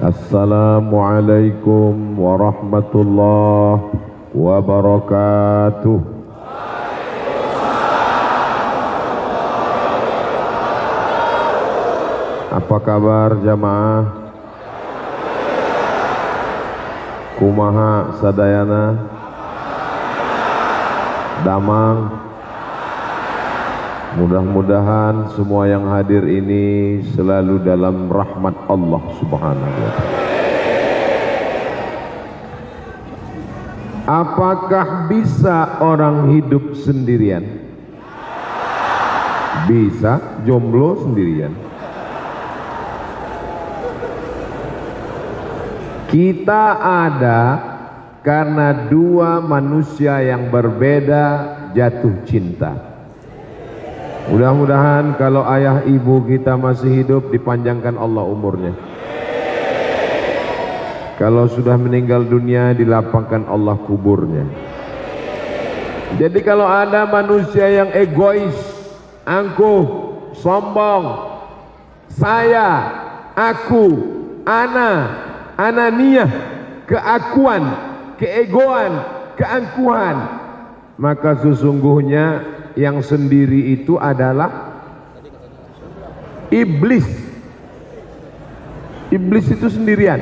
Assalamualaikum warahmatullahi wabarakatuh. Apa kabar jamaah? Kumaha sadayana? Damang. Mudah-mudahan semua yang hadir ini selalu dalam rahmat Allah Subhanahu wa ta'ala. Apakah bisa orang hidup sendirian? Bisa, jomblo sendirian. Kita ada karena dua manusia yang berbeda jatuh cinta. Mudah-mudahan kalau ayah ibu kita masih hidup dipanjangkan Allah umurnya. Kalau sudah meninggal dunia dilapangkan Allah kuburnya. Jadi kalau ada manusia yang egois, angkuh, sombong, saya, aku, ananiyah, keakuan, keegoan, keangkuhan, maka sesungguhnya yang sendiri itu adalah iblis. Iblis itu sendirian.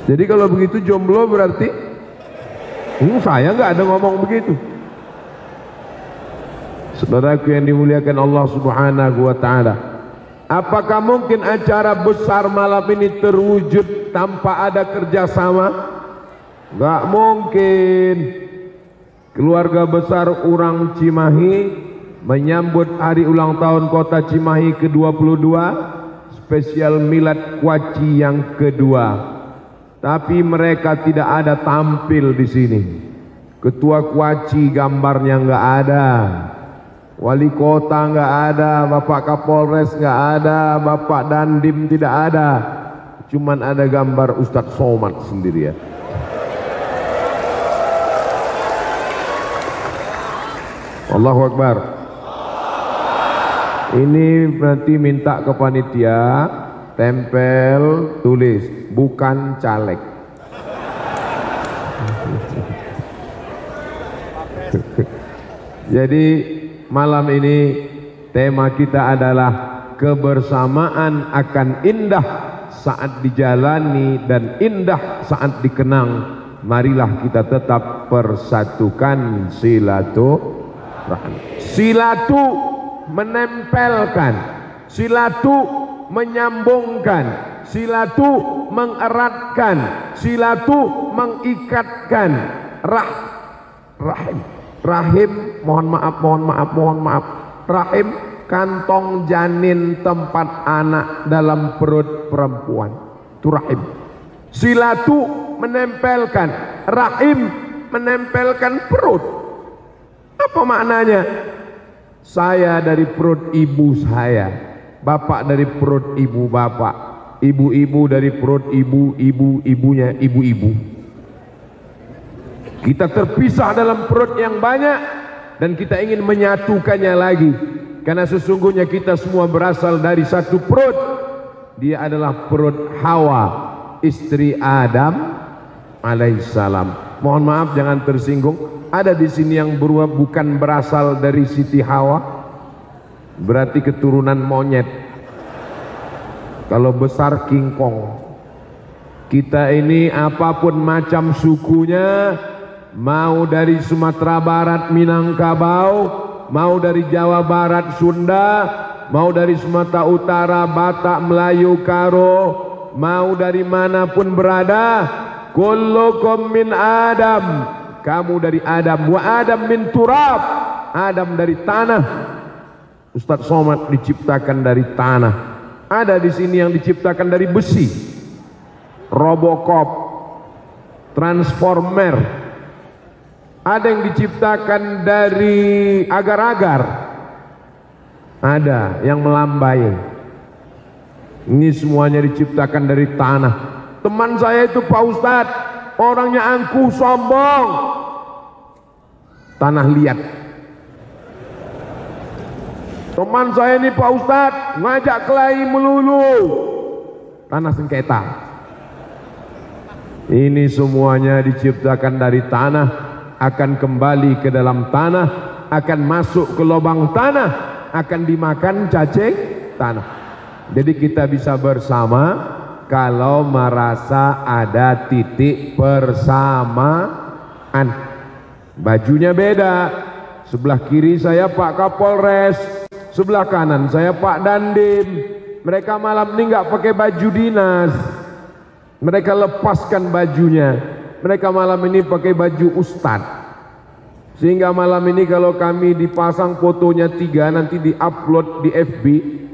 Jadi kalau begitu jomblo berarti saya nggak ada ngomong begitu. Saudaraku yang dimuliakan Allah Subhanahu wa ta'ala, apakah mungkin acara besar malam ini terwujud tanpa ada kerjasama? Nggak mungkin. Keluarga besar orang Cimahi menyambut hari ulang tahun kota Cimahi ke-22, spesial milad Kuaci yang kedua. Tapi mereka tidak ada tampil di sini. Ketua Kuaci gambarnya nggak ada, wali kota nggak ada, bapak Kapolres nggak ada, bapak Dandim tidak ada. Cuman ada gambar Ustadz Somad sendirian. Allahu Akbar. Ini berarti minta ke panitia tempel tulis bukan caleg. Jadi malam ini tema kita adalah kebersamaan akan indah saat dijalani dan indah saat dikenang. Marilah kita tetap persatukan silaturahmi. Silatu menempelkan, silatu menyambungkan, silatu mengeratkan, silatu mengikatkan. Rahim, mohon maaf. Rahim kantong janin tempat anak dalam perut perempuan. Itu rahim. Silatu menempelkan, rahim menempelkan perut. Apa maknanya? Saya dari perut ibu saya, bapak dari perut ibu bapak, ibu-ibu dari perut ibu-ibunya ibu-ibu. Kita terpisah dalam perut yang banyak dan kita ingin menyatukannya lagi, karena sesungguhnya kita semua berasal dari satu perut. Dia adalah perut Hawa, istri Adam alaihissalam. Mohon maaf jangan tersinggung. Ada di sini yang bukan berasal dari Siti Hawa, berarti keturunan monyet. Kalau besar King Kong. Kita ini apapun macam sukunya, mau dari Sumatera Barat Minangkabau, mau dari Jawa Barat Sunda, mau dari Sumatera Utara Batak Melayu Karo, mau dari manapun berada, kullukum min Adam. Kamu dari Adam, wa Adam min turab, Adam dari tanah. Ustadz Somad diciptakan dari tanah. Ada di sini yang diciptakan dari besi, Robocop, Transformer. Ada yang diciptakan dari agar-agar, ada yang melambai. Ini semuanya diciptakan dari tanah. Teman saya itu Pak Ustadz, orangnya angkuh, sombong, tanah liat. Teman saya ini Pak Ustadz ngajak kelahi melulu, tanah sengketa. Ini semuanya diciptakan dari tanah, akan kembali ke dalam tanah, akan masuk ke lubang tanah, akan dimakan cacing tanah. Jadi kita bisa bersama kalau merasa ada titik persamaan. Bajunya beda, sebelah kiri saya Pak Kapolres, sebelah kanan saya Pak Dandim. Mereka malam ini nggak pakai baju dinas, mereka lepaskan bajunya. Mereka malam ini pakai baju ustadz, sehingga malam ini kalau kami dipasang fotonya 3 nanti diupload di FB,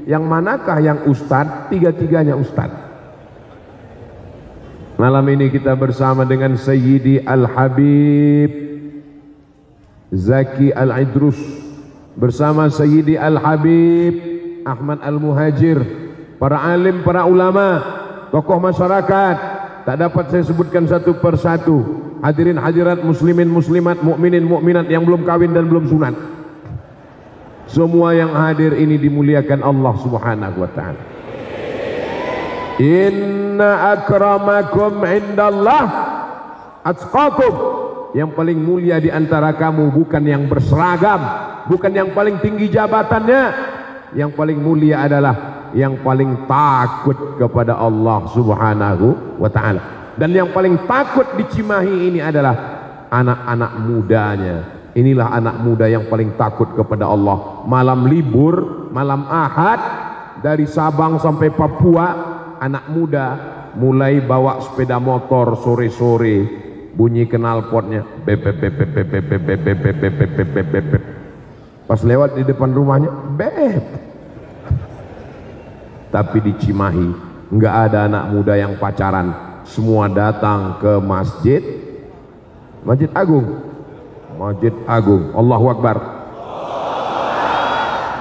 yang manakah yang ustadz? Tiga-tiganya ustadz. Malam ini kita bersama dengan Sayyidi Al-Habib Zaki Al-Idrus, bersama Sayyidi Al-Habib Ahmad Al-Muhajir, para alim, para ulama, tokoh masyarakat. Tak dapat saya sebutkan satu persatu. Hadirin hadirat, muslimin muslimat, mukminin mukminat yang belum kawin dan belum sunat, semua yang hadir ini dimuliakan Allah Subhanahu wa ta'ala. Inna akramakum indallah atqakum. Yang paling mulia di antara kamu bukan yang berseragam, bukan yang paling tinggi jabatannya. Yang paling mulia adalah yang paling takut kepada Allah Subhanahu wa ta'ala. Dan yang paling takut di Cimahi ini adalah anak-anak mudanya. Inilah anak muda yang paling takut kepada Allah. Malam libur, malam Ahad, dari Sabang sampai Papua, anak muda mulai bawa sepeda motor sore-sore, bunyi knalpotnya bep bep bep bep bep bep bep bep bep bep bep bep bep bep. Pas lewat di depan rumahnya bep. Tapi di Cimahi nggak ada anak muda yang pacaran, semua datang ke Masjid Agung. Masjid Agung, Allahu Akbar.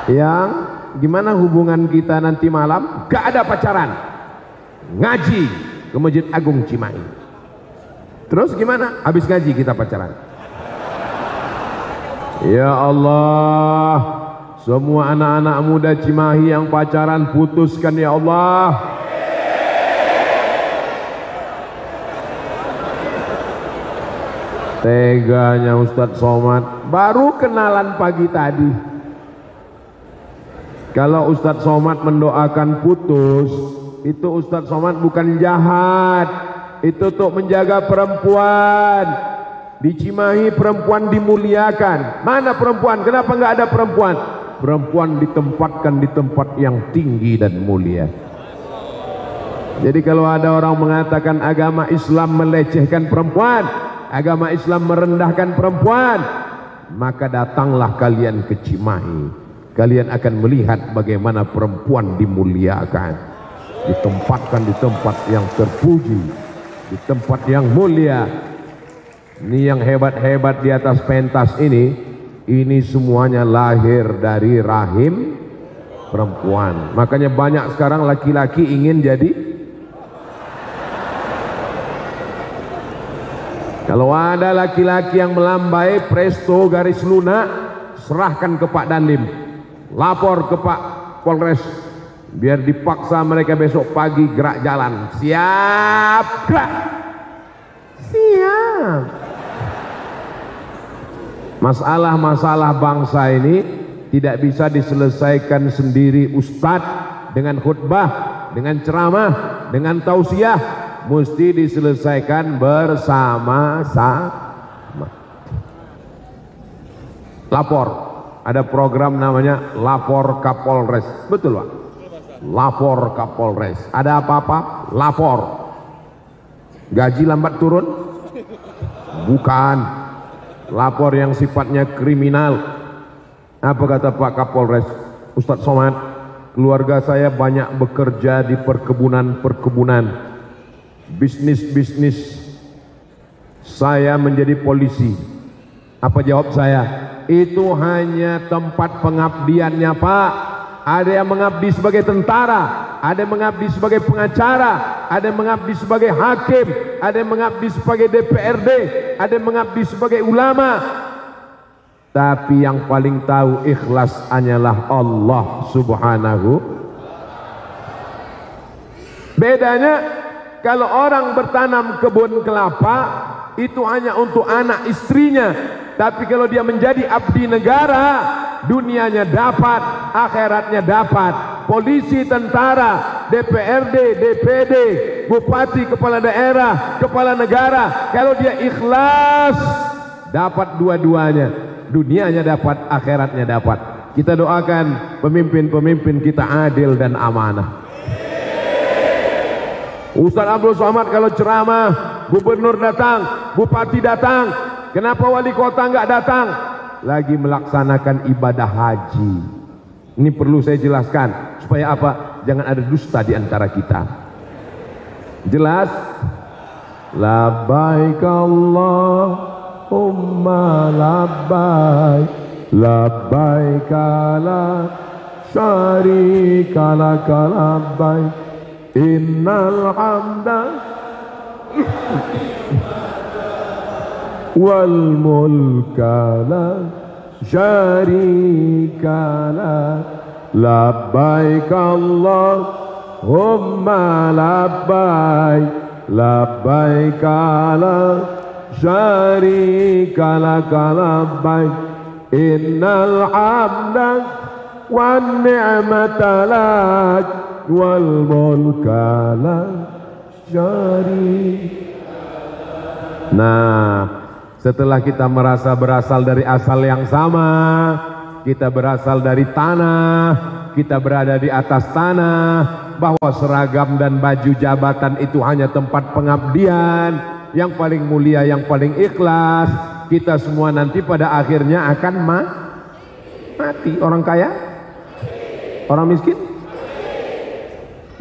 Yang gimana hubungan kita nanti malam? Gak ada pacaran, ngaji ke Masjid Agung Cimahi. Terus gimana? Habis ngaji kita pacaran. Ya Allah, semua anak-anak muda Cimahi yang pacaran putuskan ya Allah. Teganya Ustadz Somad, baru kenalan pagi tadi. Kalau Ustadz Somad mendoakan putus, itu Ustadz Somad bukan jahat, itu untuk menjaga perempuan. Di Cimahi perempuan dimuliakan. Mana perempuan? Kenapa nggak ada perempuan? Perempuan ditempatkan di tempat yang tinggi dan mulia. Jadi kalau ada orang mengatakan agama Islam melecehkan perempuan, agama Islam merendahkan perempuan, maka datanglah kalian ke Cimahi. Kalian akan melihat bagaimana perempuan dimuliakan, ditempatkan di tempat yang terpuji, di tempat yang mulia. Ini yang hebat-hebat di atas pentas ini semuanya lahir dari rahim perempuan. Makanya banyak sekarang laki-laki ingin jadi. Kalau ada laki-laki yang melambai, presto garis lunak, serahkan ke Pak Dandim, lapor ke Pak Polres, biar dipaksa mereka besok pagi gerak jalan. Siap, gerak. Siap. Masalah-masalah bangsa ini tidak bisa diselesaikan sendiri ustadz dengan khutbah, dengan ceramah, dengan tausiah. Mesti diselesaikan bersama-sama. Lapor, ada program namanya Lapor Kapolres, betul Pak? Lapor Kapolres. Ada apa-apa? Lapor. Gaji lambat turun? Bukan. Lapor yang sifatnya kriminal. Apa kata Pak Kapolres? Ustadz Somad, keluarga saya banyak bekerja di perkebunan-perkebunan, bisnis-bisnis, saya menjadi polisi. Apa jawab saya? Itu hanya tempat pengabdiannya Pak. Ada yang mengabdi sebagai tentara, ada yang mengabdi sebagai pengacara, ada yang mengabdi sebagai hakim, ada yang mengabdi sebagai DPRD, ada yang mengabdi sebagai ulama. Tapi yang paling tahu ikhlas hanyalah Allah Subhanahu. Bedanya kalau orang bertanam kebun kelapa itu hanya untuk anak istrinya, tapi kalau dia menjadi abdi negara, dunianya dapat, akhiratnya dapat. Polisi, tentara, DPRD, DPD, bupati, kepala daerah, kepala negara, kalau dia ikhlas dapat dua-duanya, dunianya dapat, akhiratnya dapat. Kita doakan pemimpin-pemimpin kita adil dan amanah. Ustaz Abdul Somad kalau ceramah, gubernur datang, bupati datang, kenapa wali kota nggak datang? Lagi melaksanakan ibadah haji. Ini perlu saya jelaskan supaya apa? Jangan ada dusta di antara kita. Jelas? Labbaik Allahumma labbaik, labbaik la syarika lak labbaik, innal hamda wal mulka la syarika lak, labbaik Allahumma labbaik, labbaik la syarika lak labbaik, innal hamda wan ni'mata lak wal mulka la syarika. Nah, setelah kita merasa berasal dari asal yang sama, kita berasal dari tanah, kita berada di atas tanah, bahwa seragam dan baju jabatan itu hanya tempat pengabdian, yang paling mulia, yang paling ikhlas, kita semua nanti pada akhirnya akan mati. Orang kaya? Orang miskin?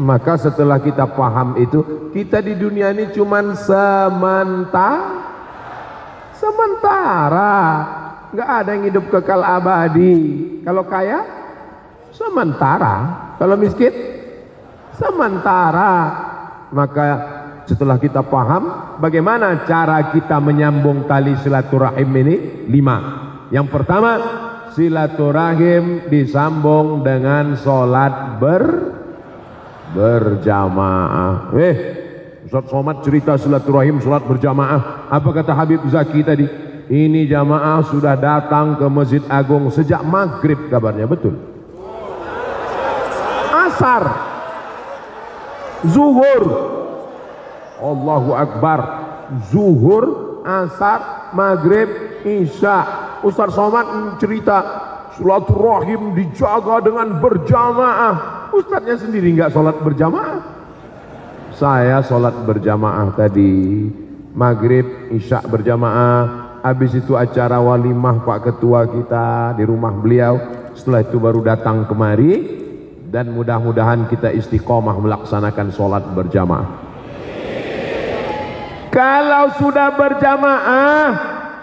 Maka setelah kita paham itu, kita di dunia ini cuman sementara, nggak ada yang hidup kekal abadi. Kalau kaya sementara, kalau miskin sementara. Maka setelah kita paham bagaimana cara kita menyambung tali silaturahim ini, 5. Yang pertama, silaturahim disambung dengan sholat berjamaah. Ustaz Somad cerita silaturahim sholat berjamaah. Apa kata Habib Zaki tadi? Ini jamaah sudah datang ke Masjid Agung sejak maghrib kabarnya, betul? Asar, zuhur, Allahu Akbar, zuhur, asar, maghrib, isya. Ustaz Somad cerita silaturahim dijaga dengan berjamaah. Ustadznya sendiri nggak sholat berjamaah. Saya sholat berjamaah tadi, maghrib, isya berjamaah. Habis itu acara walimah Pak Ketua kita di rumah beliau. Setelah itu baru datang kemari, dan mudah-mudahan kita istiqomah melaksanakan sholat berjamaah. Kalau sudah berjamaah,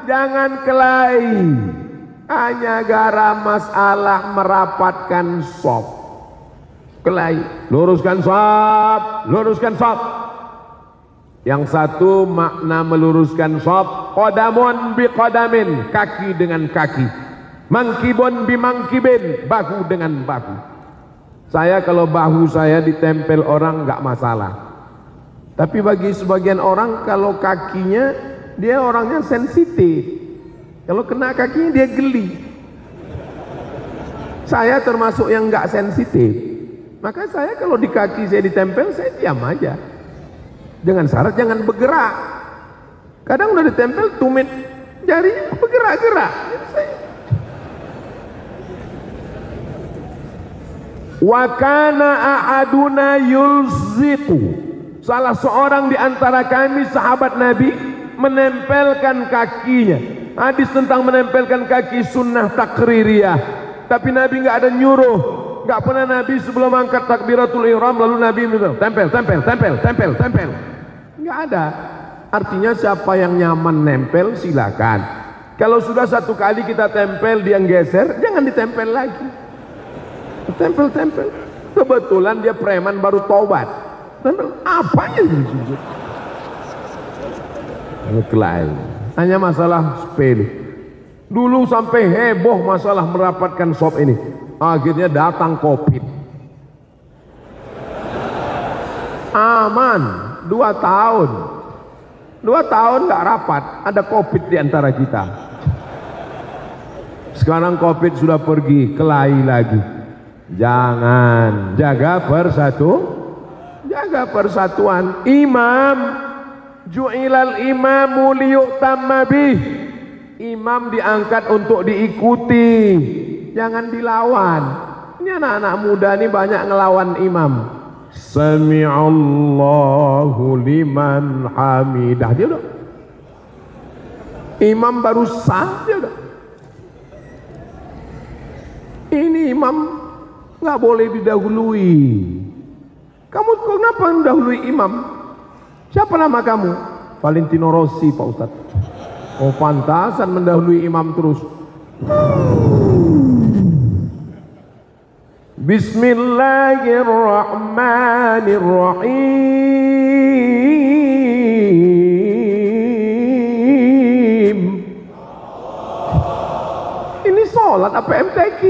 jangan kelahi, hanya gara masalah merapatkan shaf. Kelahi, luruskan shaf, luruskan shaf. Yang satu makna meluruskan shaf, qadamun bi qadamin, kaki dengan kaki, mangkibun bi mangkibin, bahu dengan bahu. Saya kalau bahu saya ditempel orang nggak masalah, tapi bagi sebagian orang kalau kakinya, dia orangnya sensitif, kalau kena kakinya dia geli. Saya termasuk yang nggak sensitif. Maka saya kalau di kaki saya ditempel, saya diam aja. Dengan syarat jangan bergerak. Kadang udah ditempel, tumit jarinya bergerak-gerak. Wa kana ahaduna yulziqu. Salah seorang di antara kami sahabat Nabi menempelkan kakinya. Hadis tentang menempelkan kaki sunnah takririyah. Tapi Nabi nggak ada nyuruh. Gak pernah Nabi sebelum angkat takbiratul ihram lalu Nabi bilang tempel, tempel, tempel, tempel, tempel. Gak ada. Artinya siapa yang nyaman nempel silakan. Kalau sudah satu kali kita tempel dia geser, jangan ditempel lagi. Tempel, tempel. Kebetulan dia preman baru tobat. Tempel apanya sih? Ngeklaim. Hanya masalah sepele. Dulu sampai heboh masalah merapatkan shaf ini. Akhirnya datang COVID. aman. 2 tahun 2 tahun nggak rapat, ada COVID di antara kita. Sekarang COVID sudah pergi, kelahi lagi. Jangan, jaga persatuan. Imam, ju'ilal imamu liyu'tamma bih. Imam diangkat untuk diikuti, jangan dilawan. Ini anak-anak muda ini banyak ngelawan imam. Sami'allahu liman hamidah, dia udah. Imam baru sah, dia udah. Ini imam nggak boleh didahului. Kamu kenapa mendahului imam? Siapa nama kamu? Valentino Rossi, Pak Ustadz. Oh, pantasan mendahului imam terus. Bismillahirrahmanirrahim. Ini sholat apa MTQ?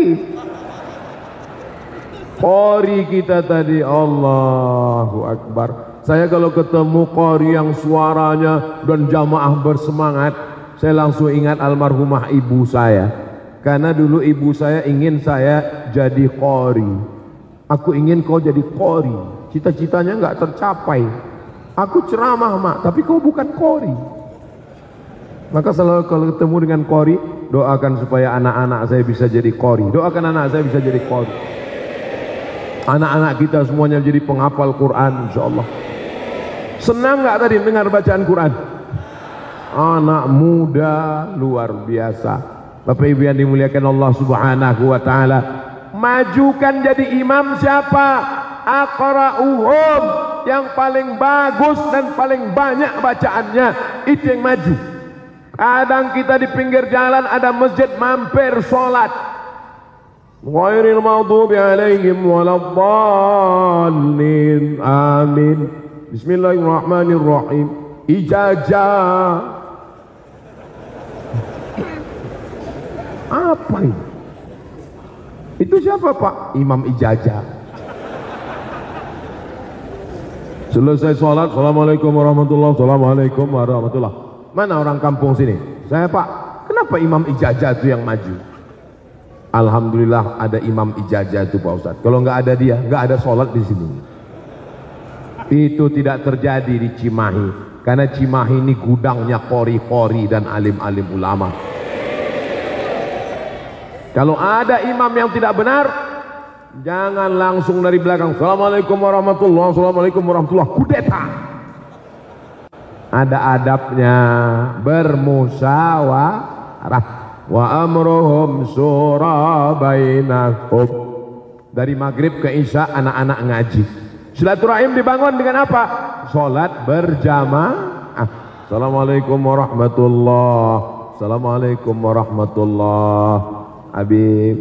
Qori kita tadi, Allahu Akbar. Saya kalau ketemu qori yang suaranya dan jamaah bersemangat, saya langsung ingat almarhumah ibu saya. Karena dulu ibu saya ingin saya jadi qori. Aku ingin kau jadi qori. Cita-citanya nggak tercapai. Aku ceramah, Mak, tapi kau bukan qori. Maka selalu kalau ketemu dengan qori, doakan supaya anak-anak saya bisa jadi qori. Doakan anak saya bisa jadi qori. Anak-anak kita semuanya jadi penghafal Quran, insyaallah. Senang nggak tadi dengar bacaan Quran? Anak muda luar biasa. Bapak Ibu yang dimuliakan Allah Subhanahu wa taala, majukan jadi imam siapa? Aqra'uhum, yang paling bagus dan paling banyak bacaannya, itu yang maju. Kadang kita di pinggir jalan ada masjid, mampir sholat. Ghairil maghdubi alaihim waladdallin. Amin. Bismillahirrahmanirrahim. Ijazah. Apa ini? Itu siapa, Pak? Imam ijazah. Selesai sholat, assalamualaikum warahmatullahi wabarakatuh. Assalamualaikum warahmatullahi. Mana orang kampung sini? Saya, Pak. Kenapa imam ijazah itu yang maju? Alhamdulillah ada imam ijazah itu, Pak Ustadz. Kalau nggak ada dia, nggak ada sholat di sini. Itu tidak terjadi di Cimahi, karena Cimahi ini gudangnya qori-qori dan alim-alim ulama. Kalau ada imam yang tidak benar, jangan langsung dari belakang, assalamualaikum warahmatullahi wabarakatuh, assalamualaikum warahmatullahi wabarakatuh, kudeta. Ada adabnya, bermusyawarah. Wa amruhum syura bainahum. Dari maghrib ke isya anak-anak ngaji. Silaturahim dibangun dengan apa? Salat berjamaah. Assalamualaikum warahmatullahi. Assalamualaikum warahmatullahi. Habib,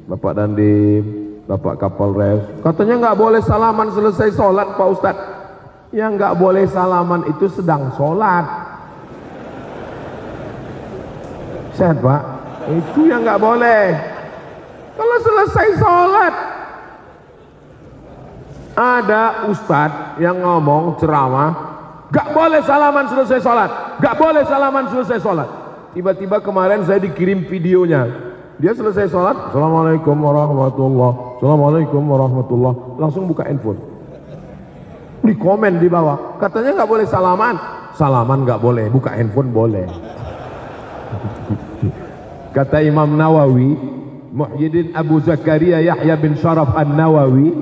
Bapak Dandim, Bapak Kapolres, katanya nggak boleh salaman selesai sholat, Pak Ustadz. Yang nggak boleh salaman itu sedang sholat. Sehat, Pak? Itu yang nggak boleh. Kalau selesai sholat, ada ustadz yang ngomong ceramah, nggak boleh salaman selesai sholat, nggak boleh salaman selesai sholat. Tiba-tiba kemarin saya dikirim videonya, dia selesai sholat, assalamualaikum warahmatullah, assalamualaikum warahmatullah, langsung buka handphone. Di komen di bawah, katanya nggak boleh salaman, salaman nggak boleh, buka handphone boleh. Kata Imam Nawawi, Muhyiddin Abu Zakaria Yahya bin Sharaf An-Nawawi,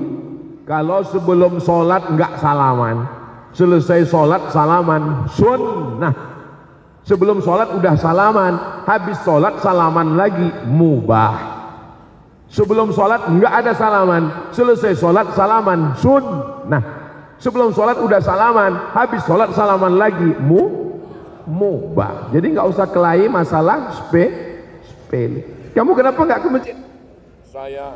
kalau sebelum sholat nggak salaman, selesai sholat salaman, sunnah. Sebelum sholat udah salaman, habis sholat salaman lagi, mubah. Sebelum sholat nggak ada salaman, selesai sholat salaman, sunnah. Sebelum sholat udah salaman, habis sholat salaman lagi, mubah. Jadi nggak usah kelahi masalah sepele. Kamu kenapa nggak ke masjid? Saya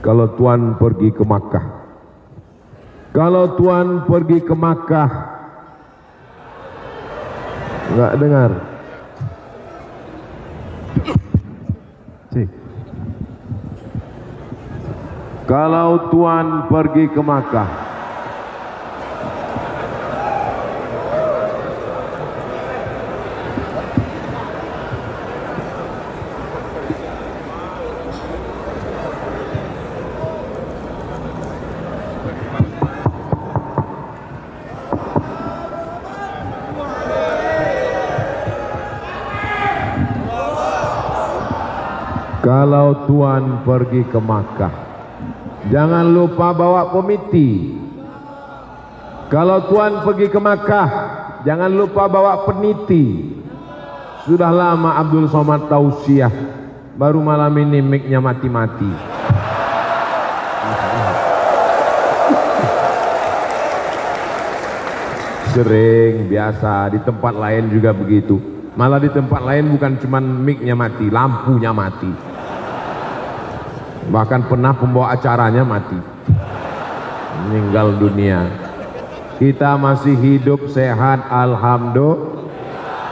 kalau Tuan pergi ke Makkah, kalau Tuan pergi ke Makkah, Nggak dengar. Kalau Tuhan pergi ke Makkah, kalau Tuhan pergi ke Makkah, jangan lupa bawa komiti. Kalau Tuhan pergi ke Makkah, jangan lupa bawa peniti. Sudah lama Abdul Somad tausiah, baru malam ini mic-nya mati-mati. Sering, biasa, di tempat lain juga begitu. Malah di tempat lain bukan cuma mic-nya mati, lampunya mati. Bahkan pernah pembawa acaranya mati, meninggal dunia. Kita masih hidup sehat, alhamdulillah.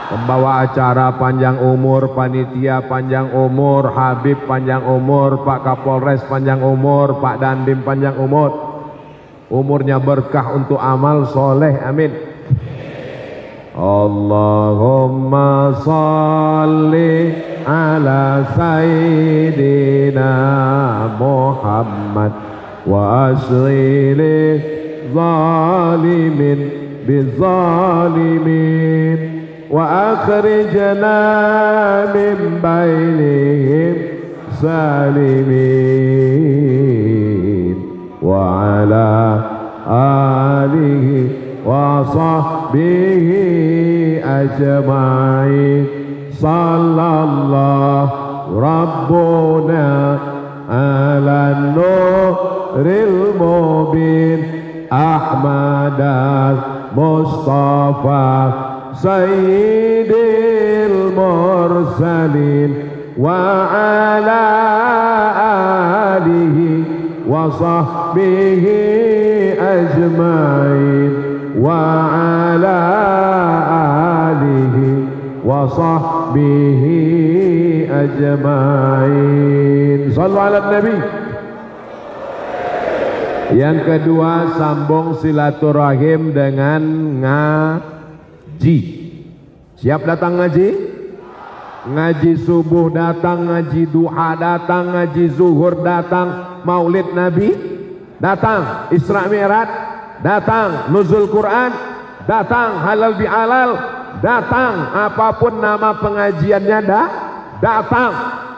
Pembawa acara panjang umur, panitia panjang umur, Habib panjang umur, Pak Kapolres panjang umur, Pak Dandim panjang umur. Umurnya berkah untuk amal soleh, amin. Allahumma salli ala sayyidina Muhammad wa asghili zalimin bizalimin wa akhrijna min bainihim salimin wa ala alihi wa sahbihi ajma'in. Sallallahu rabbuna ala nuril mubin Ahmad al-Mustafa sayyidil mursalin wa ala alihi wa sahbihi ajma'in wa ala alihi wa sahbihi ajma'in. Shallu ala nabi. Yang kedua, sambung silaturahim dengan ngaji. Siap datang ngaji? Ngaji subuh datang, ngaji duha datang, ngaji zuhur datang, maulid nabi datang, Isra Mi'raj datang, nuzul Quran datang, halal bihalal datang, apapun nama pengajiannya datang.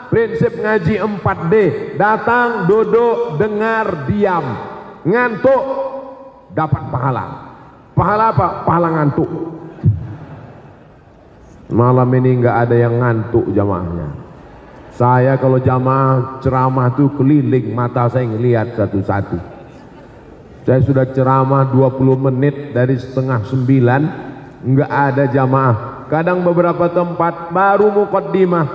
Prinsip ngaji 4D, datang, duduk, dengar, diam. Ngantuk dapat pahala. Pahala apa? Pahala ngantuk. Malam ini nggak ada yang ngantuk jamaahnya. Saya kalau jamaah ceramah tuh keliling, mata saya ngelihat satu-satu. Saya sudah ceramah 20 menit dari setengah 9, nggak ada jamaah. Kadang beberapa tempat baru muqaddimah,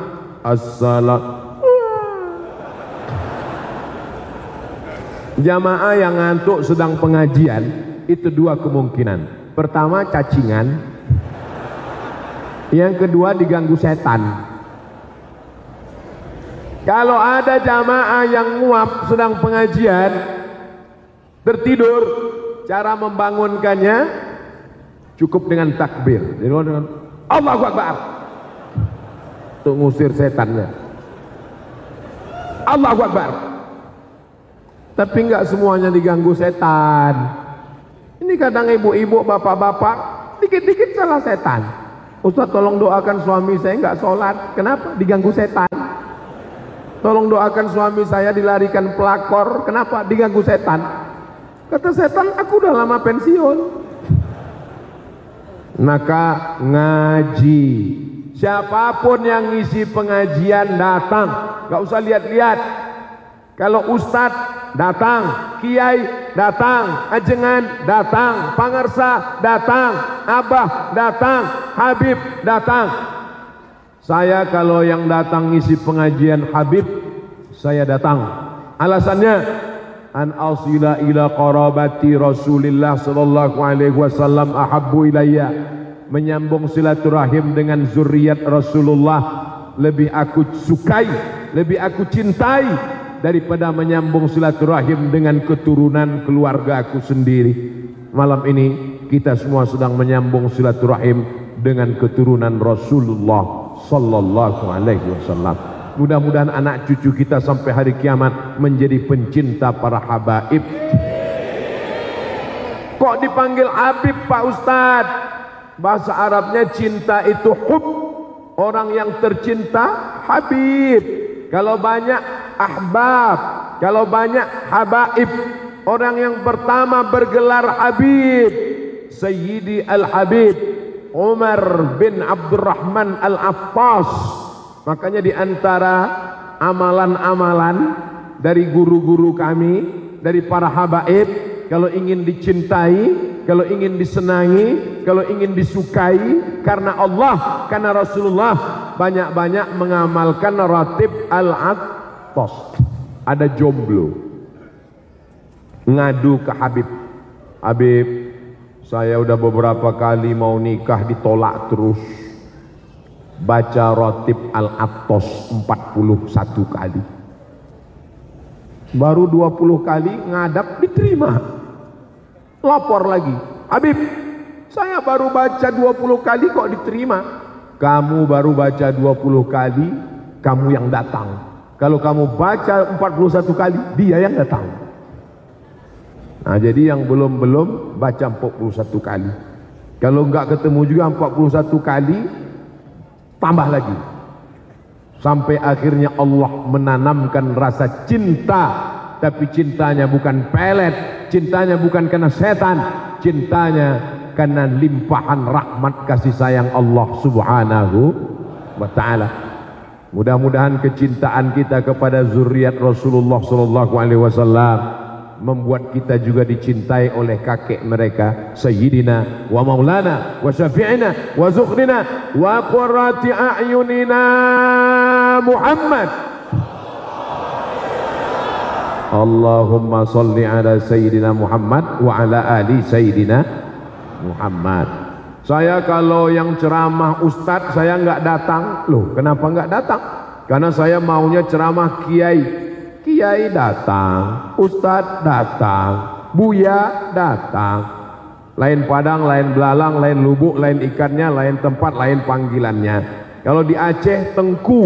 jamaah yang ngantuk sedang pengajian. Itu dua kemungkinan. Pertama cacingan, yang kedua diganggu setan. Kalau ada jamaah yang nguap sedang pengajian tertidur, cara membangunkannya cukup dengan takbir. Jadi dengan Allahu Akbar untuk ngusir setannya. Allahu Akbar. Tapi enggak semuanya diganggu setan. Ini kadang ibu-ibu, bapak-bapak dikit-dikit salah setan. Ustaz tolong doakan suami saya enggak sholat. Kenapa? Diganggu setan. Tolong doakan suami saya dilarikan pelakor. Kenapa? Diganggu setan. Kata setan, aku udah lama pensiun. Maka ngaji. Siapapun yang ngisi pengajian datang, gak usah lihat-lihat. Kalau ustadz datang, kiai datang, ajengan datang, pangarsa datang, abah datang, habib datang. Saya kalau yang datang ngisi pengajian habib, saya datang. Alasannya, an asila ila qarabati Rasulillah sallallahu alaihi wasallam ahabbu ilayya menyambung silaturahim dengan zuriat Rasulullah lebih aku sukai, lebih aku cintai daripada menyambung silaturahim dengan keturunan keluarga aku sendiri. Malam ini kita semua sedang menyambung silaturahim dengan keturunan Rasulullah sallallahu alaihi wasallam. Mudah-mudahan anak cucu kita sampai hari kiamat menjadi pencinta para habaib. Kok dipanggil Habib Pak Ustadz? Bahasa Arabnya cinta itu hub. Orang yang tercinta Habib. Kalau banyak ahbab, kalau banyak habaib. Orang yang pertama bergelar Habib, Sayyidi Al-Habib Umar bin Abdurrahman Al-Affas. Makanya di antara amalan-amalan dari guru-guru kami, dari para habaib, kalau ingin dicintai, kalau ingin disenangi, kalau ingin disukai karena Allah, karena Rasulullah, banyak-banyak mengamalkan ratib al-attas. Ada jomblo ngadu ke Habib, Habib saya udah beberapa kali mau nikah ditolak terus. Baca ratib al-attas 41 kali, baru 20 kali ngadap diterima. Lapor lagi, Habib saya baru baca 20 kali kok diterima. Kamu baru baca 20 kali, kamu yang datang. Kalau kamu baca 41 kali, dia yang datang. Nah jadi yang belum baca 41 kali, kalau enggak ketemu juga 41 kali, tambah lagi. Sampai akhirnya Allah menanamkan rasa cinta. Tapi cintanya bukan pelet, cintanya bukan karena setan, cintanya karena limpahan rahmat kasih sayang Allah subhanahu wa ta'ala. Mudah-mudahan kecintaan kita kepada zuriat Rasulullah sallallahu alaihi wasallam membuat kita juga dicintai oleh kakek mereka, Sayyidina wa Maulana wa Syafi'ina wa Zukhrina wa Qurrati a'yunina Muhammad. Allahumma salli ala Sayyidina Muhammad wa ala ali Sayyidina Muhammad. Saya kalau yang ceramah Ustadz saya nggak datang. Loh kenapa nggak datang? Karena saya maunya ceramah Kiai. Kiai datang, Ustadz datang, Buya datang. Lain Padang, lain Belalang, lain Lubuk, lain ikannya, lain tempat, lain panggilannya. Kalau di Aceh Tengku,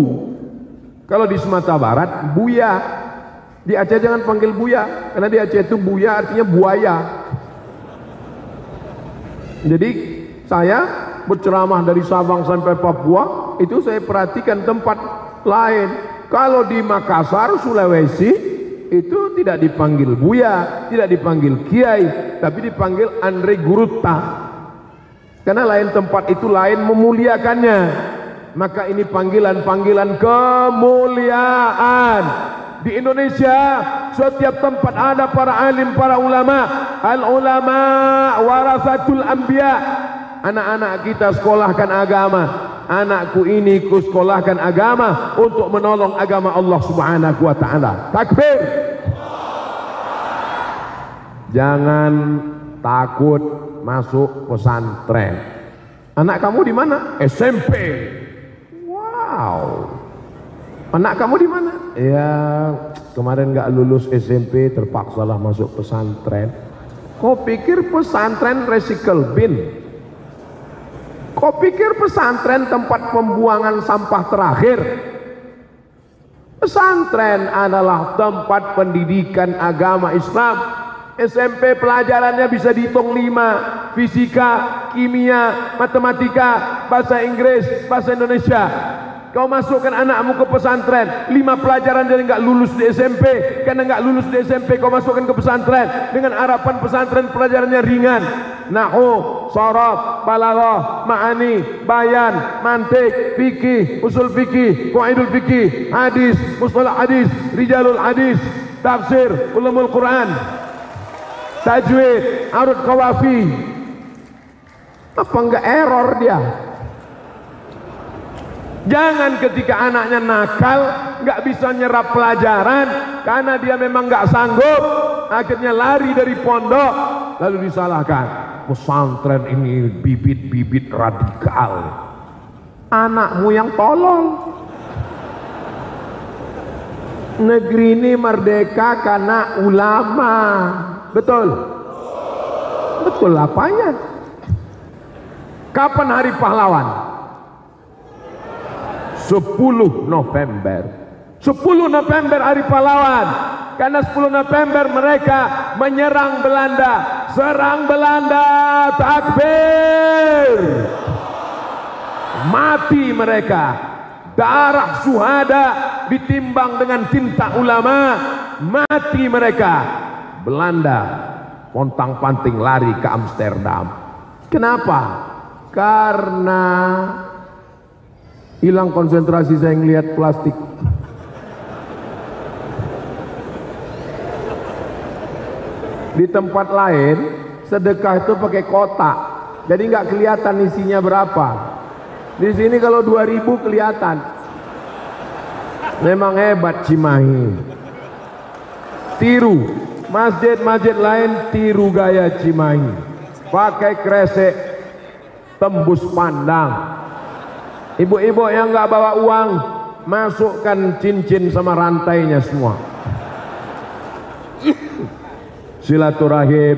kalau di Sumatera Barat Buya. Di Aceh jangan panggil Buya, karena di Aceh itu Buya artinya buaya. Jadi saya berceramah dari Sabang sampai Papua, itu saya perhatikan tempat lain. Kalau di Makassar, Sulawesi, itu tidak dipanggil Buya, tidak dipanggil Kiai, tapi dipanggil Andre Gurutta. Karena lain tempat itu lain memuliakannya. Maka ini panggilan-panggilan kemuliaan. Di Indonesia setiap tempat ada para alim, para ulama. Al-ulama warasatul anbiya. Anak-anak kita sekolahkan agama. Anakku ini ku sekolahkan agama untuk menolong agama Allah subhanahu wa ta'ala. Takbir. Jangan takut masuk pesantren. Anak kamu di mana? SMP. Wow. Anak kamu di mana? Ya kemarin nggak lulus SMP, terpaksalah masuk pesantren. Kau pikir pesantren recycle bin? Kau pikir pesantren tempat pembuangan sampah terakhir? Pesantren adalah tempat pendidikan agama Islam. SMP pelajarannya bisa dihitung 5, fisika, kimia, matematika, bahasa Inggris, bahasa Indonesia. Kau masukkan anakmu ke pesantren, 5 pelajaran dia nggak lulus di SMP. Karena nggak lulus di SMP, kau masukkan ke pesantren dengan harapan pesantren pelajarannya ringan. Nahwu, sharaf, balaghah, ma'ani, bayan, mantik, fikih, usul fikih, qaidul fikih, hadis, mustalah hadis, rijalul hadis, tafsir, ulumul Quran, tajwid, arud qawafi. Apa enggak error dia? Jangan ketika anaknya nakal, nggak bisa nyerap pelajaran karena dia memang nggak sanggup, akhirnya lari dari pondok, lalu disalahkan. pesantren ini bibit-bibit radikal. Anakmu yang tolol. Negeri ini merdeka karena ulama. Betul? Betul apanya? Kapan hari pahlawan? 10 November. 10 November hari pahlawan. Karena 10 November mereka menyerang Belanda. Serang Belanda, takbir. Mati mereka. Darah syuhada ditimbang dengan cinta ulama. Mati mereka. Belanda pontang-panting lari ke Amsterdam. Kenapa? Karena hilang konsentrasi saya ngelihat plastik. Di tempat lain sedekah itu pakai kotak, jadi nggak kelihatan isinya berapa. Di sini kalau 2000 kelihatan. Memang hebat Cimahi. Tiru masjid-masjid lain, tiru gaya Cimahi. Pakai kresek tembus pandang. Ibu-ibu yang nggak bawa uang, masukkan cincin sama rantainya semua. Silaturahim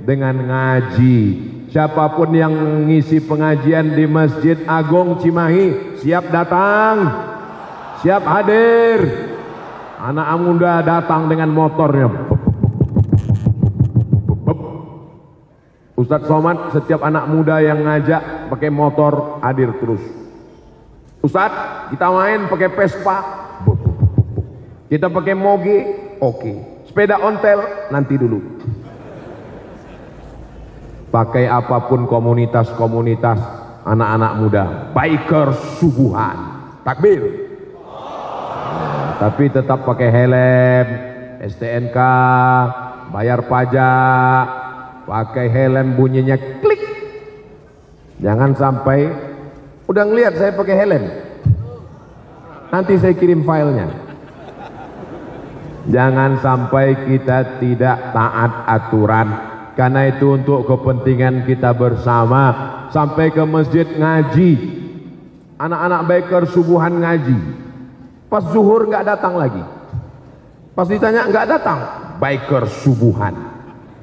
dengan ngaji. Siapapun yang ngisi pengajian di Masjid Agung Cimahi, siap datang, siap hadir. Anak muda datang dengan motornya. Ustadz Somad, setiap anak muda yang ngajak pakai motor hadir terus. Ustadz, kita main pakai Vespa, kita pakai moge, oke. Sepeda ontel nanti dulu. Pakai apapun komunitas-komunitas anak-anak muda, biker subuhan, takbir. Tapi tetap pakai helm, STNK, bayar pajak, pakai helm bunyinya klik. Jangan sampai udah ngelihat saya pakai helm, nanti saya kirim filenya. Jangan sampai kita tidak taat aturan. Karena itu untuk kepentingan kita bersama. Sampai ke masjid ngaji, anak-anak biker subuhan ngaji, pas zuhur nggak datang lagi. Pas ditanya nggak datang, biker subuhan.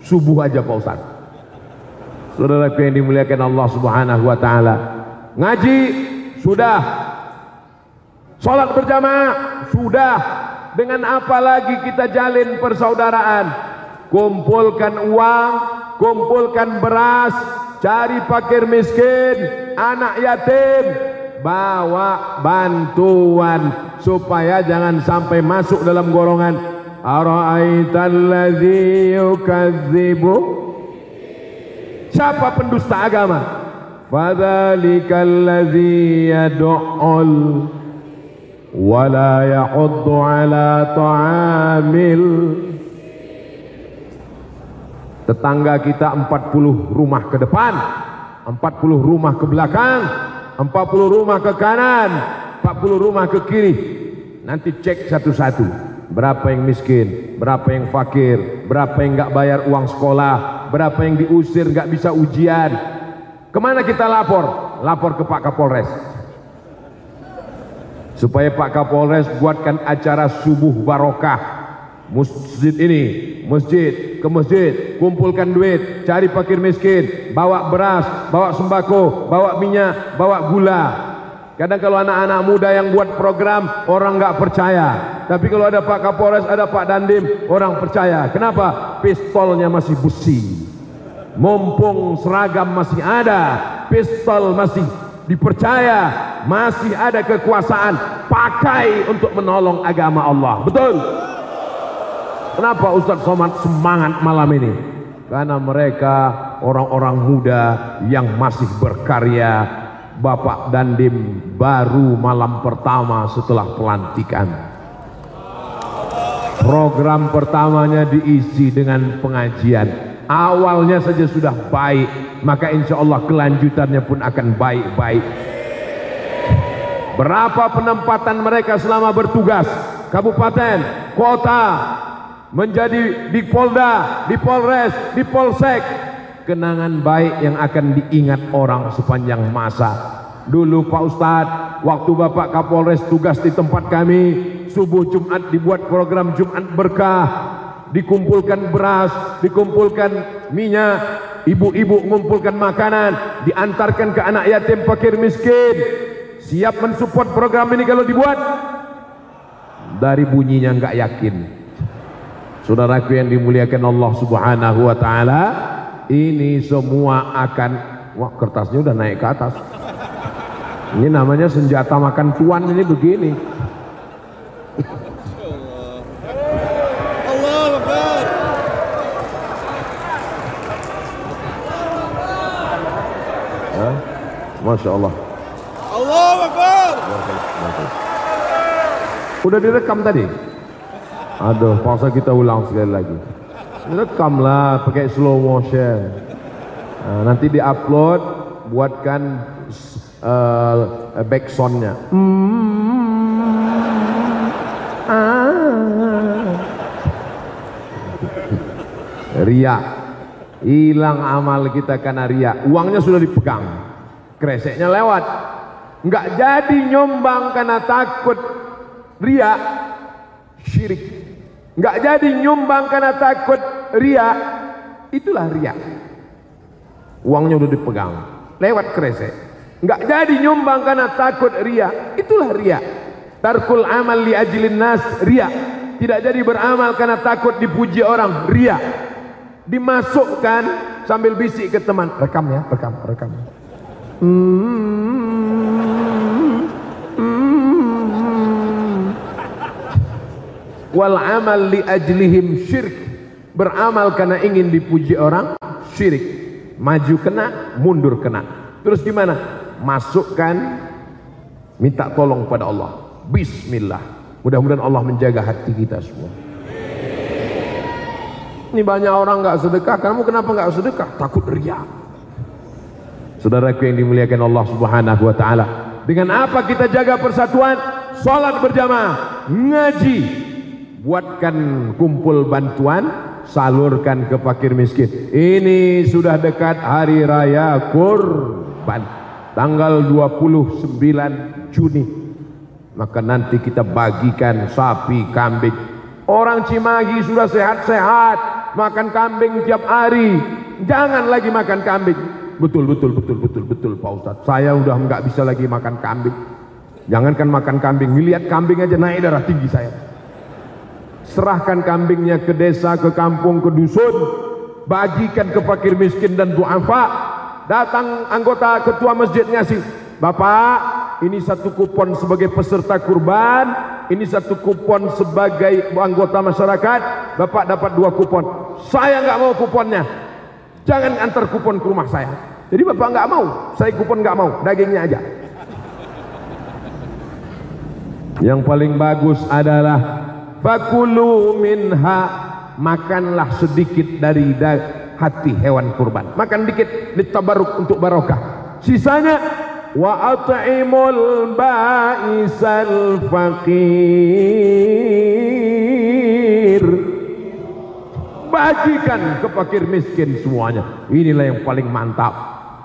Subuh aja Pak Ustaz. Saudara yang dimuliakan Allah Subhanahu wa taala, ngaji sudah, sholat berjamaah sudah. Dengan apa lagi kita jalin persaudaraan? Kumpulkan uang, kumpulkan beras, cari fakir miskin, anak yatim, bawa bantuan supaya jangan sampai masuk dalam golongan ara'aitalladzi yukadzibu. Siapa pendusta agama? Fadzalikalladzi yad'ul wa la yahuddu ala ta'amil. Tetangga kita 40 rumah ke depan, 40 rumah ke belakang, 40 rumah ke kanan, 40 rumah ke kiri. Nanti cek satu-satu, berapa yang miskin, berapa yang fakir, berapa yang nggak bayar uang sekolah, berapa yang diusir nggak bisa ujian. Kemana kita lapor? Lapor ke Pak Kapolres, supaya Pak Kapolres buatkan acara subuh barokah. Masjid ini, masjid ke masjid, kumpulkan duit, cari fakir miskin, bawa beras, bawa sembako, bawa minyak, bawa gula. Kadang kalau anak-anak muda yang buat program, orang nggak percaya. Tapi kalau ada Pak Kapolres, ada Pak Dandim, orang percaya. Kenapa? Pistolnya masih besi. Mumpung seragam masih ada, pistol masih dipercaya, masih ada kekuasaan, pakai untuk menolong agama Allah. Betul? Kenapa Ustadz Somad semangat malam ini? Karena mereka orang-orang muda yang masih berkarya. Bapak Dandim baru malam pertama setelah pelantikan. Program pertamanya diisi dengan pengajian. Awalnya saja sudah baik, maka insya Allah kelanjutannya pun akan baik-baik. Berapa penempatan mereka selama bertugas? Kabupaten, kota, menjadi di Polda, di Polres, di Polsek, kenangan baik yang akan diingat orang sepanjang masa. Dulu Pak Ustadz, waktu Bapak Kapolres tugas di tempat kami, subuh Jumat dibuat program Jumat Berkah, dikumpulkan beras, dikumpulkan minyak, ibu-ibu mengumpulkan makanan, diantarkan ke anak yatim fakir miskin. Siap mensupport program ini kalau dibuat? Dari bunyinya nggak yakin. Saudaraku yang dimuliakan Allah Subhanahu wa taala, ini semua akan, wah kertasnya udah naik ke atas. Ini namanya senjata makan tuan, ini begini. Allah Akbar. Masya Allah. Allah Akbar. Udah direkam tadi? Aduh, paksa kita ulang sekali lagi. Rekamlah pakai slow motion. Nah, nanti diupload, buatkan back soundnya. Ria, hilang amal kita karena ria. Uangnya sudah dipegang, kreseknya lewat. Nggak jadi nyumbang karena takut ria, syirik. Nggak jadi nyumbang karena takut ria, itulah ria. Uangnya udah dipegang, lewat kresek. Nggak jadi nyumbang karena takut ria, itulah ria. Tarkul amal li ajlin nas, ria. Tidak jadi beramal karena takut dipuji orang, ria. Dimasukkan sambil bisik ke teman, rekam ya, rekam. Wal amal li ajlihim syirik. Beramal karena ingin dipuji orang, syirik. Maju kena, mundur kena. Terus gimana? Masukkan, minta tolong pada Allah. Bismillah. Mudah-mudahan Allah menjaga hati kita semua. Ini banyak orang nggak sedekah. Kamu kenapa nggak sedekah? Takut riya. Saudaraku yang dimuliakan Allah Subhanahu wa taala, dengan apa kita jaga persatuan? Salat berjamaah, ngaji, buatkan kumpul bantuan, salurkan ke fakir miskin. Ini sudah dekat hari raya Kurban, tanggal 29 Juni. Maka nanti kita bagikan sapi, kambing. Orang Cimahi sudah sehat-sehat, makan kambing tiap hari. Jangan lagi makan kambing. Betul Pak Ustadz. Saya udah nggak bisa lagi makan kambing. Jangankan makan kambing, lihat kambing aja naik darah tinggi saya. Serahkan kambingnya ke desa, ke kampung, ke dusun, bagikan ke fakir miskin dan duafa. Datang anggota ketua masjid ngasih, Bapak, ini satu kupon sebagai peserta kurban, ini satu kupon sebagai anggota masyarakat. Bapak dapat 2 kupon. Saya nggak mau kuponnya, jangan antar kupon ke rumah saya. Jadi Bapak nggak mau, saya kupon nggak mau, dagingnya aja. Yang paling bagus adalah fakulu minha, makanlah sedikit dari hati hewan kurban. Makan dikit, ditabaruk untuk barokah. Sisanya wa at'imul ba'isal faqir, bagikan ke fakir miskin semuanya. Inilah yang paling mantap.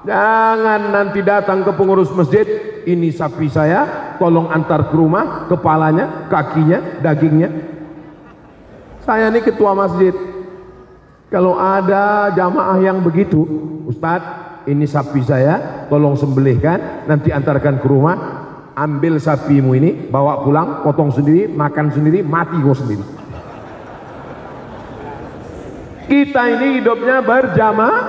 Jangan nanti datang ke pengurus masjid, ini sapi saya, tolong antar ke rumah, kepalanya, kakinya, dagingnya. Saya ini ketua masjid. Kalau ada jamaah yang begitu, Ustadz, ini sapi saya, tolong sembelihkan, nanti antarkan ke rumah, ambil sapimu ini, bawa pulang, potong sendiri, makan sendiri, mati kau sendiri. Kita ini hidupnya berjamaah,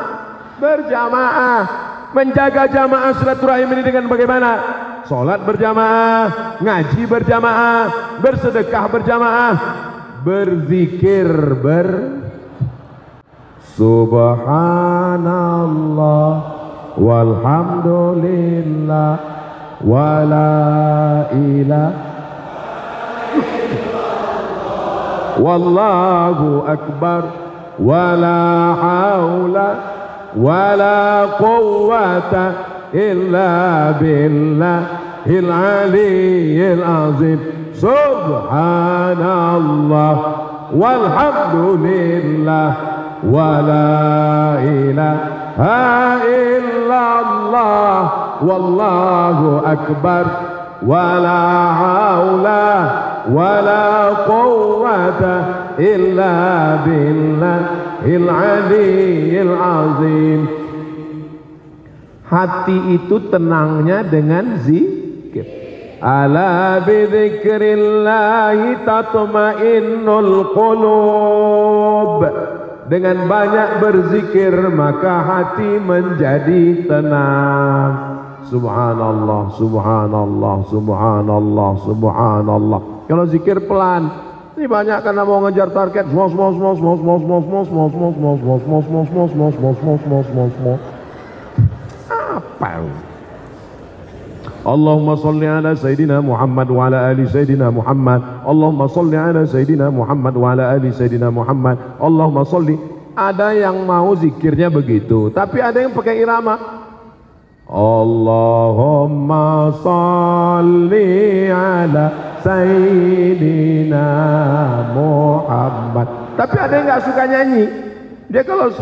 menjaga jamaah silaturahim ini dengan bagaimana? Sholat berjamaah, ngaji berjamaah, bersedekah berjamaah, berzikir Subhanallah walhamdulillah wala ilaha wallahu akbar wala haula wala quwwata illa billahil aliyyil azim. Subhanallah walhamdulillah wala ilaha illallah wallahu akbar wala haula wala quwwata illa billahil aliyyil azim. Hati itu tenangnya dengan zikir. Ala bidzikrillahi tatma'innul qulub. Dengan banyak berzikir maka hati menjadi tenang. Subhanallah, subhanallah, subhanallah, subhanallah. Kalau zikir pelan, ini banyak karena mau ngejar target. Apa? Allahumma salli ala Sayyidina Muhammad wa ala ali Sayyidina Muhammad. Allahumma salli ala Sayyidina Muhammad wa ala ali Sayyidina Muhammad. Allahumma salli. Ada yang mau zikirnya begitu, tapi ada yang pakai irama. Allahumma salli ala Sayyidina Muhammad. Tapi ada yang nggak suka nyanyi. Dia kalau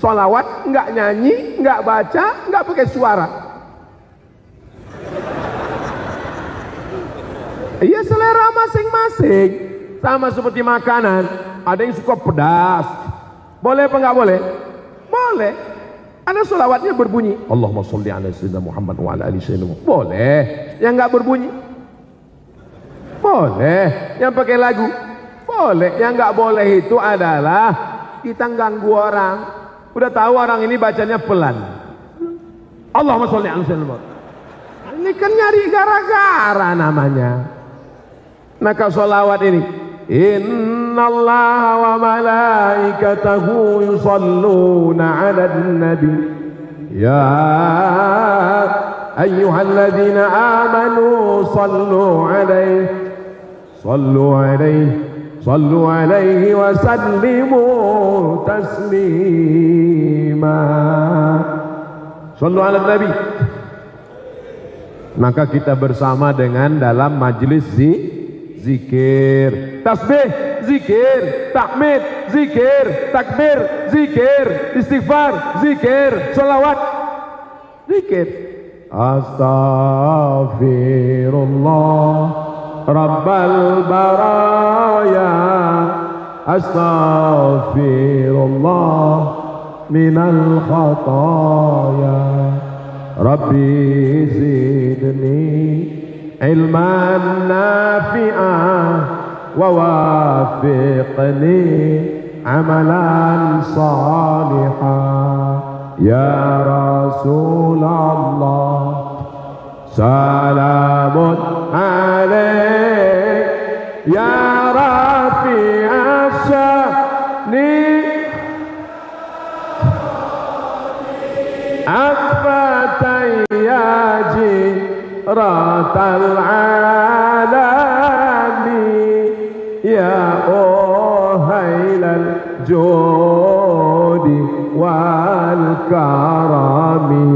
sholawat nggak nyanyi, nggak baca, nggak pakai suara. Iya, selera masing-masing. Sama seperti makanan. Ada yang suka pedas. Boleh apa nggak boleh? Boleh. Ada sholawatnya berbunyi Allahumma sholli ala sayyidina Muhammad wa ala ali sayyidina Muhammad. Boleh. Yang nggak berbunyi? Boleh. Yang pakai lagu? Boleh. Yang nggak boleh itu adalah kita ganggu orang. Udah tahu orang ini bacanya pelan. Allahumma sholli ala sayyidina Muhammad. Ini kan nyari gara-gara namanya. Maka sholawat ini, innallaha wa malaikatahu yusalluna 'alan nabi ya ayyuhalladzina amanu sallu 'alaihi wa sallimu taslima. Sallu 'alan nabi. Maka kita bersama dengan dalam majelis zikir, tasbih, zikir, tahmid, zikir, takbir, zikir, istighfar, zikir, sholawat, zikir. Astaghfirullah Rabbal baraya, astaghfirullah minal khataya, Rabbi zidni ilman nafi'ah wa wafiqni amalan salihah. Ya Rasulullah salamun alaik ya rafi'as sya'ni akfatayyaji ratal alami ya ohailal jodi wal karami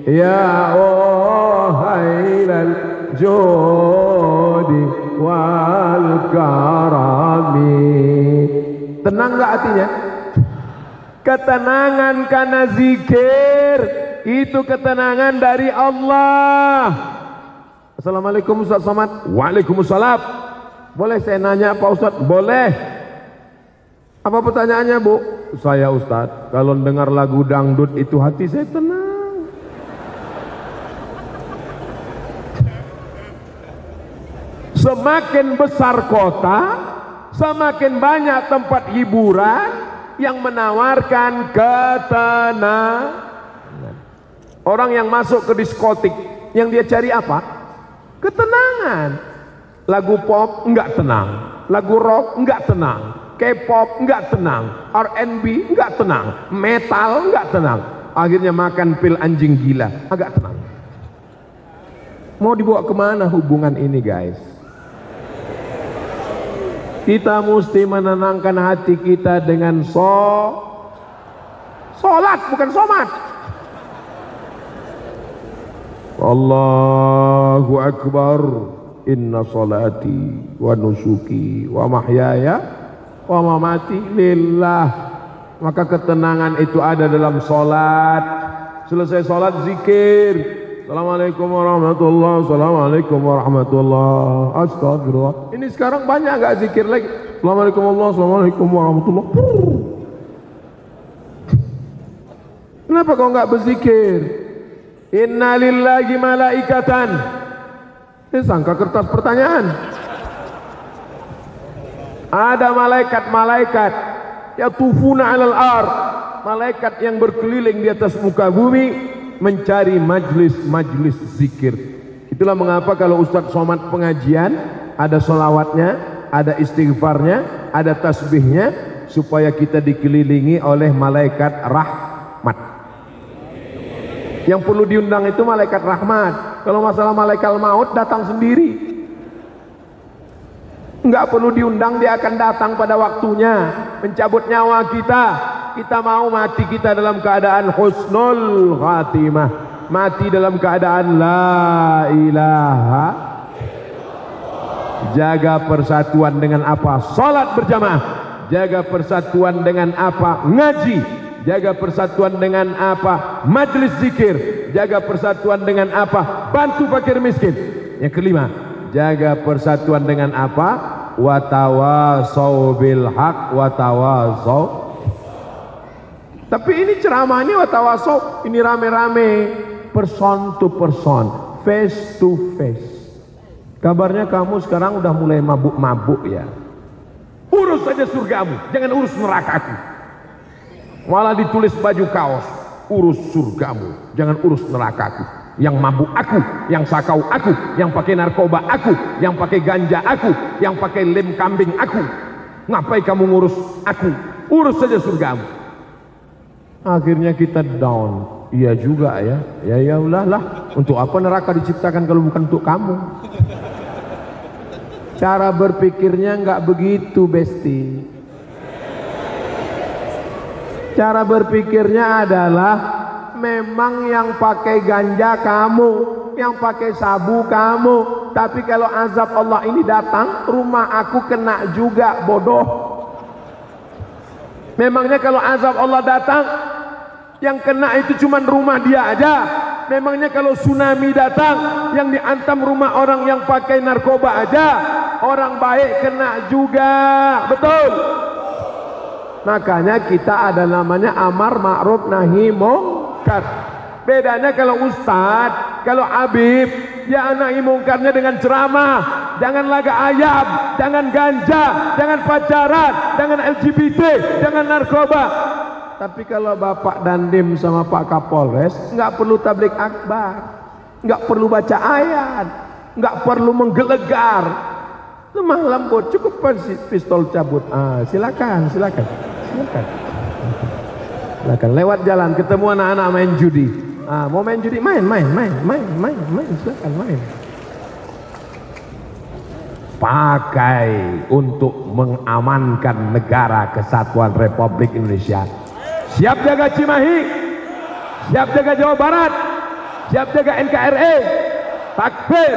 ya ohailal jodi wal karami. Tenang gak hatinya? Ketenangan karena zikir itu ketenangan dari Allah. Assalamualaikum Ustaz Somad. Waalaikumsalam. Boleh saya nanya Pak Ustaz? Boleh. Apa pertanyaannya Bu? Saya Ustaz, kalau dengar lagu dangdut itu hati saya tenang. Semakin besar kota, semakin banyak tempat hiburan yang menawarkan ketenangan. Orang yang masuk ke diskotik, yang dia cari apa? Ketenangan. Lagu pop enggak tenang, lagu rock enggak tenang, K-pop enggak tenang, R&B enggak tenang, metal enggak tenang. Akhirnya makan pil anjing gila, agak tenang. Mau dibawa kemana hubungan ini guys? Kita mesti menenangkan hati kita dengan sholat, bukan somat. Allahu Akbar. Inna salati wa nusuki wa mahyaya wa mamati lillah. Maka ketenangan itu ada dalam sholat. Selesai sholat zikir. Assalamualaikum warahmatullahi wabarakatuh. Assalamualaikum warahmatullahi wabarakatuh. Astagfirullah. Ini sekarang banyak nggak zikir lagi. Assalamualaikum warahmatullahi wabarakatuh. Assalamualaikum warahmatullahi wabarakatuh. Kenapa kau nggak berzikir? Inna lillahi malaikatan. Ini sangka kertas pertanyaan. Ada malaikat-malaikat yatufuna 'alal ard, malaikat yang berkeliling di atas muka bumi mencari majlis-majlis zikir. Itulah mengapa kalau Ustadz somad pengajian ada solawatnya, ada istighfarnya, ada tasbihnya, supaya kita dikelilingi oleh malaikat rahmat. Yang perlu diundang itu malaikat rahmat. Kalau masalah malaikat maut datang sendiri. Enggak perlu diundang, dia akan datang pada waktunya mencabut nyawa kita. Kita mau mati kita dalam keadaan husnul khatimah, mati dalam keadaan la ilaha. Jaga persatuan dengan apa? Salat berjamaah. Jaga persatuan dengan apa? Ngaji. Jaga persatuan dengan apa? Majlis zikir. Jaga persatuan dengan apa? Bantu fakir miskin. Yang kelima, jaga persatuan dengan apa? Watawasau bil haq watawasau. Tapi ini ceramah ini watawasau, ini rame-rame, person to person, face to face. Kabarnya kamu sekarang udah mulai mabuk-mabuk ya. Urus saja surgamu, jangan urus nerakaku. Malah ditulis baju kaos, urus surgamu, jangan urus nerakaku. Yang mabuk aku, yang sakau aku, yang pakai narkoba aku, yang pakai ganja aku, yang pakai lem kambing aku. Ngapain kamu ngurus aku? Urus saja surgamu. Akhirnya kita down. Iya juga ya. Ya ulahlah. Untuk apa neraka diciptakan kalau bukan untuk kamu? Cara berpikirnya nggak begitu, Besti. Cara berpikirnya adalah memang yang pakai ganja kamu, yang pakai sabu kamu, tapi kalau azab Allah ini datang, rumah aku kena juga, bodoh. Memangnya kalau azab Allah datang, yang kena itu cuma rumah dia aja. Memangnya kalau tsunami datang, yang diantam rumah orang yang pakai narkoba aja, orang baik kena juga, betul? Makanya kita ada namanya amar ma'ruf nahi mungkar. Bedanya kalau ustadz, kalau habib, dia nahi mungkarnya dengan ceramah. Jangan laga ayam, jangan ganja, jangan pacaran, jangan LGBT, jangan narkoba. Tapi kalau Bapak Dandim sama Pak Kapolres, nggak perlu tablik akbar, nggak perlu baca ayat, nggak perlu menggelegar, lemah lembut, cukup pistol cabut. Silakan. Lewat jalan ketemu anak-anak main judi. Mau main judi, main. Silakan main. Pakai untuk mengamankan negara kesatuan Republik Indonesia. Siap jaga Cimahi, siap jaga Jawa Barat, siap jaga NKRI. Takbir.